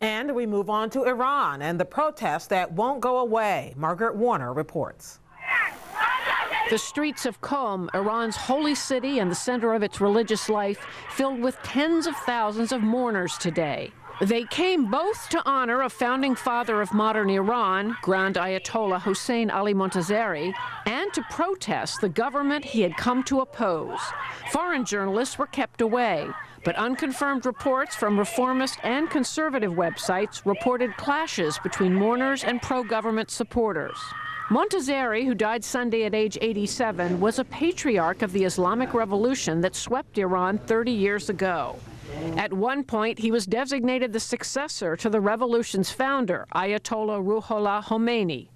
And we move on to Iran and the protests that won't go away. Margaret Warner reports. The streets of Qom, Iran's holy city and the center of its religious life, filled with tens of thousands of mourners today. They came both to honor a founding father of modern Iran, Grand Ayatollah Hossein Ali Montazeri, and to protest the government he had come to oppose. Foreign journalists were kept away, but unconfirmed reports from reformist and conservative websites reported clashes between mourners and pro-government supporters. Montazeri, who died Sunday at age 87, was a patriarch of the Islamic Revolution that swept Iran 30 years ago. At one point, he was designated the successor to the revolution's founder, Ayatollah Ruhollah Khomeini.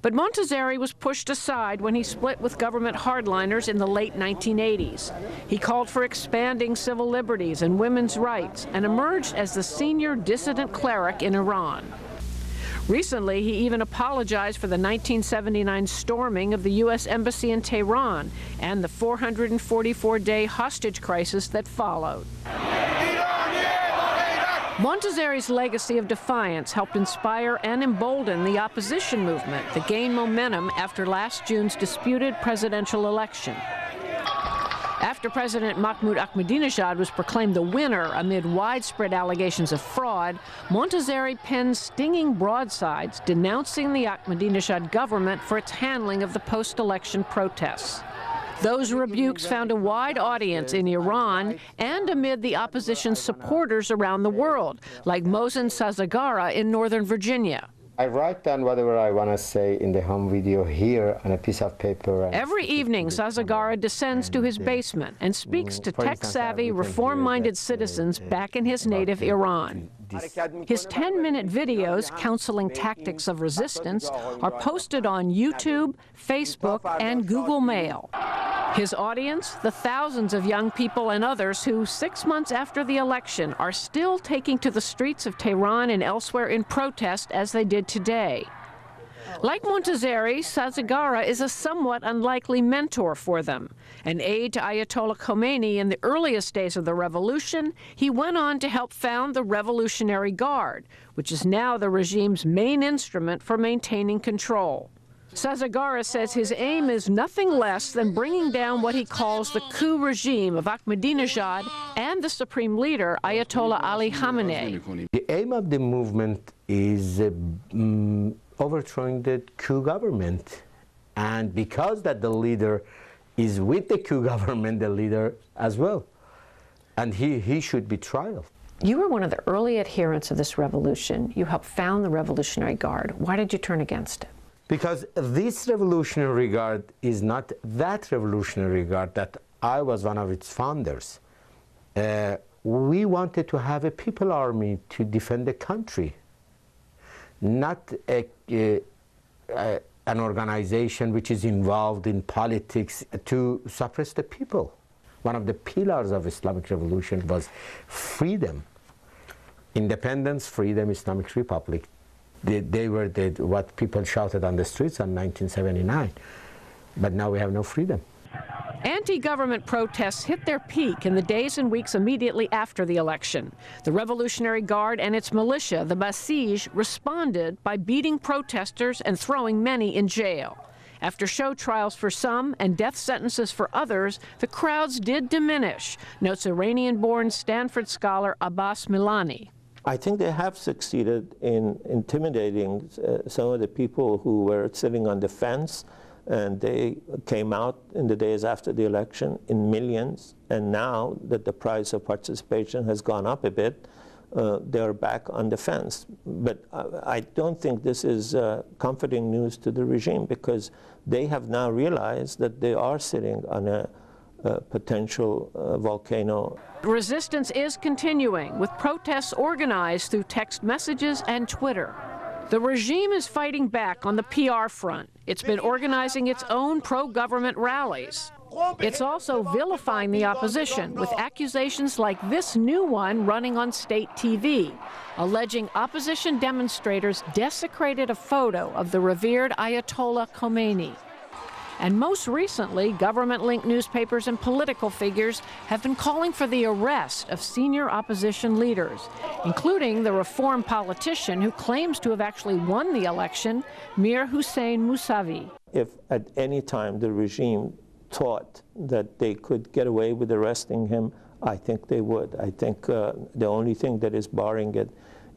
But Montazeri was pushed aside when he split with government hardliners in the late 1980s. He called for expanding civil liberties and women's rights and emerged as the senior dissident cleric in Iran. Recently, he even apologized for the 1979 storming of the U.S. Embassy in Tehran and the 444-day hostage crisis that followed. Montazeri's legacy of defiance helped inspire and embolden the opposition movement that gained momentum after last June's disputed presidential election. After President Mahmoud Ahmadinejad was proclaimed the winner amid widespread allegations of fraud, Montazeri penned stinging broadsides denouncing the Ahmadinejad government for its handling of the post-election protests. Those rebukes found a wide audience in Iran and amid the opposition's supporters around the world, like Mohsen Sazagara in Northern Virginia. I write down whatever I want to say in the home video here on a piece of paper. Every evening, Sazagara descends to his basement and speaks to tech-savvy, reform-minded citizens back in his native Iran. His 10-minute videos counseling tactics of resistance are posted on YouTube, Facebook, and Google Mail. His audience, the thousands of young people and others who, 6 months after the election, are still taking to the streets of Tehran and elsewhere in protest as they did today. Like Montazeri, Sazagara is a somewhat unlikely mentor for them. An aide to Ayatollah Khomeini in the earliest days of the revolution, he went on to help found the Revolutionary Guard, which is now the regime's main instrument for maintaining control. Sazagara says his aim is nothing less than bringing down what he calls the coup regime of Ahmadinejad and the supreme leader, Ayatollah Ali Khamenei. The aim of the movement is overthrowing the coup government. And because that the leader is with the coup government, the leader as well. And he should be tried. You were one of the early adherents of this revolution. You helped found the Revolutionary Guard. Why did you turn against it? Because this Revolutionary Guard is not that Revolutionary Guard that I was one of its founders. We wanted to have a people army to defend the country, not an organization which is involved in politics to suppress the people. One of the pillars of Islamic Revolution was freedom, independence, freedom, Islamic Republic. They were what people shouted on the streets in 1979. But now we have no freedom. Anti-government protests hit their peak in the days and weeks immediately after the election. The Revolutionary Guard and its militia, the Basij, responded by beating protesters and throwing many in jail. After show trials for some and death sentences for others, the crowds did diminish, notes Iranian-born Stanford scholar Abbas Milani. I think they have succeeded in intimidating some of the people who were sitting on the fence, and they came out in the days after the election in millions, and now that the price of participation has gone up a bit, they're back on the fence. But I don't think this is comforting news to the regime, because they have now realized that they are sitting on a potential volcano. Resistance is continuing, with protests organized through text messages and Twitter. The regime is fighting back on the PR front. It's been organizing its own pro-government rallies. It's also vilifying the opposition with accusations like this new one running on state TV, alleging opposition demonstrators desecrated a photo of the revered Ayatollah Khomeini. And most recently, government-linked newspapers and political figures have been calling for the arrest of senior opposition leaders, including the reform politician who claims to have actually won the election, Mir Hussein Mousavi. If at any time the regime thought that they could get away with arresting him, I think they would. I think the only thing that is barring it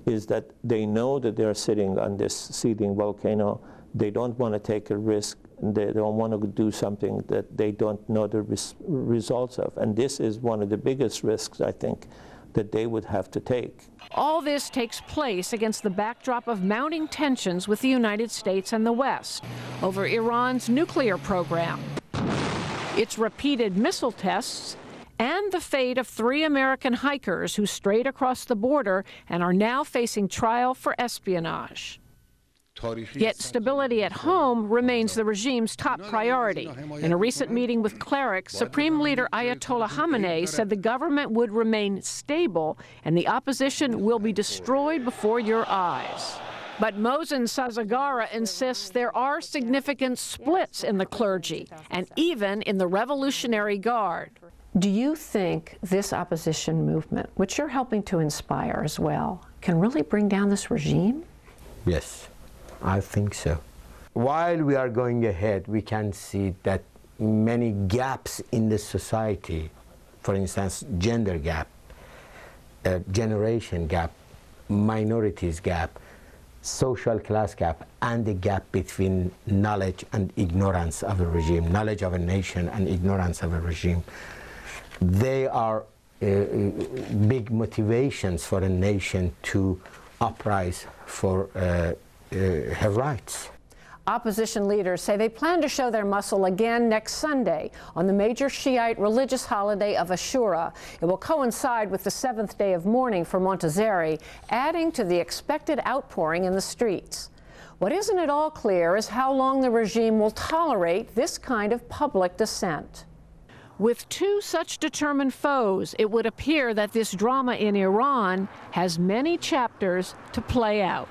is that they know that they're sitting on this seething volcano. They don't want to take a risk. They don't want to do something that they don't know the results of. And this is one of the biggest risks, I think, that they would have to take. All this takes place against the backdrop of mounting tensions with the United States and the West over Iran's nuclear program, its repeated missile tests, and the fate of 3 American hikers who strayed across the border and are now facing trial for espionage. Yet stability at home remains the regime's top priority. In a recent meeting with clerics, Supreme Leader Ayatollah Khamenei said the government would remain stable and the opposition will be destroyed before your eyes. But Mohsen Sazagara insists there are significant splits in the clergy and even in the Revolutionary Guard. Do you think this opposition movement, which you're helping to inspire as well, can really bring down this regime? Yes, I think so. While we are going ahead, we can see that many gaps in the society, for instance, gender gap, generation gap, minorities gap, social class gap, and the gap between knowledge and ignorance of a regime, knowledge of a nation and ignorance of a regime. They are big motivations for a nation to uprise for her rights. Opposition leaders say they plan to show their muscle again next Sunday on the major Shiite religious holiday of Ashura. It will coincide with the 7th day of mourning for Montazeri, adding to the expected outpouring in the streets. What isn't at all clear is how long the regime will tolerate this kind of public dissent. With 2 such determined foes, it would appear that this drama in Iran has many chapters to play out.